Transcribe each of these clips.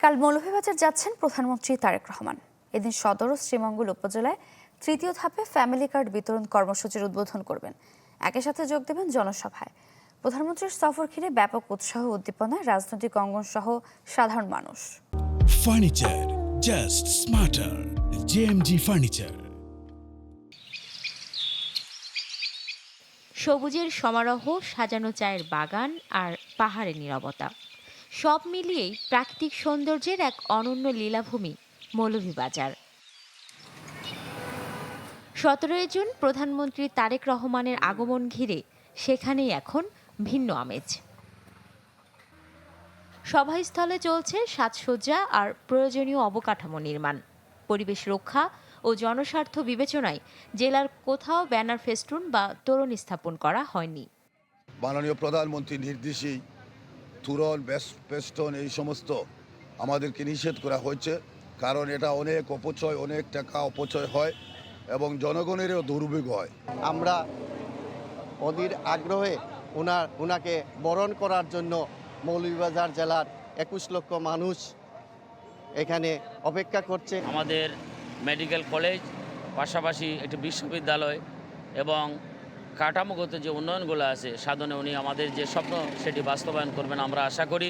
কাল মৌলভীবাজার যাচ্ছেন প্রধানমন্ত্রী তারেক রহমান। এদিন সদর ও শ্রীমঙ্গল উপজেলায় তৃতীয় ধাপে ফ্যামিলি কার্ড বিতরণ কর্মসূচির উদ্বোধন করবেন। একই সাথে যোগ দেবেন জনসভায়। প্রধানমন্ত্রীর সফর ঘিরে ব্যাপক উৎসাহ উদ্দীপনায় রাজনৈতিক অঙ্গন সহ সাধারণ মানুষ। Furniture just smarter, JMG furniture. সবুজের সমারোহ, সাজানো চায়ের বাগান আর পাহাড়ের নীরবতা, সব মিলিয়েই প্রাকৃতিক সৌন্দর্যের এক অনন্য লীলাভূমি মৌলভীবাজার। 17 জুন প্রধানমন্ত্রী তারেক রহমানের আগমন ঘিরে সেখানেই এখন ভিন্ন আমেজ। সভাস্থলে চলছে সাজসজ্জা আর প্রয়োজনীয় অবকাঠামো নির্মাণ। পরিবেশ রক্ষা ও জনস্বার্থ বিবেচনায় জেলার কোথাও ব্যানার ফেস্টুন বা তোরণ স্থাপন করা হয়নি। মাননীয় প্রধানমন্ত্রীর নির্দেশেই তোরণ ফেস্টুন এই সমস্ত আমাদেরকে নিষেধ করা হয়েছে, কারণ এটা অনেক অপচয়, অনেক টাকা অপচয় হয় এবং জনগণেরও দুর্ভোগ হয়। আমরা অধীর আগ্রহে ওনাকে বরণ করার জন্য মৌলভীবাজার জেলার 21 লক্ষ মানুষ এখানে অপেক্ষা করছে। আমাদের মেডিকেল কলেজ, পাশাপাশি একটি বিশ্ববিদ্যালয় এবং কাঠামোগত যে উন্নয়নগুলো আছে সাধনে উনি আমাদের যে স্বপ্ন সেটি বাস্তবায়ন করবেন আমরা আশা করি।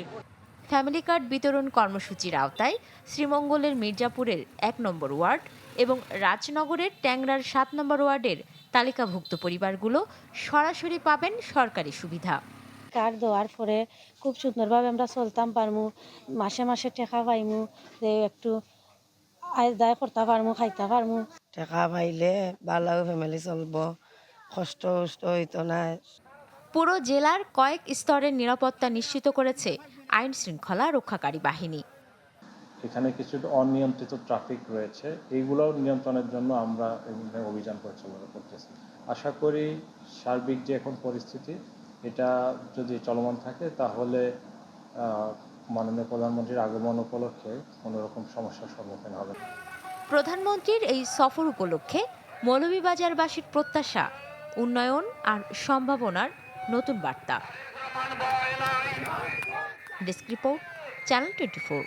ফ্যামিলি কার্ড বিতরণ কর্মসূচির আওতায় শ্রীমঙ্গলের মির্জাপুরের 1 নম্বর ওয়ার্ড এবং রাজনগরের ট্যাংরার 7 নম্বর ওয়ার্ডের তালিকাভুক্ত পরিবারগুলো সরাসরি পাবেন সরকারি সুবিধা। কার্ড দেওয়ার পরে খুব সুন্দরভাবে আমরা চলতাম পারমু, মাসে মাসে টাকা পাইমু, যে একটু আয় দায় করতে পারমু, খাইতে পারমু। টাকা পাইলে ভালো ফ্যামিলি চলবো, কষ্ট হইতো না। পুরো জেলার কয়েক স্তরের নিরাপত্তা নিশ্চিত করেছে আইন শৃঙ্খলা রক্ষাকারী বাহিনী। এখানে কিছু অনিয়ন্ত্রিত ট্রাফিক রয়েছে, এইগুলো নিয়ন্ত্রণের জন্য আমরা অভিযান পরিচালনা করতেছি। আশা করি সার্বিক যে এখন পরিস্থিতি এটা যদি চলমান থাকে তাহলে মাননীয় প্রধানমন্ত্রীর আগমন উপলক্ষে কোনো রকম সমস্যার সম্মুখীন হবে। প্রধানমন্ত্রীর এই সফর উপলক্ষে মৌলভীবাজারবাসীর প্রত্যাশা উন্নয়ন আর সম্ভাবনার নতুন বার্তা। Desk report, channel 24।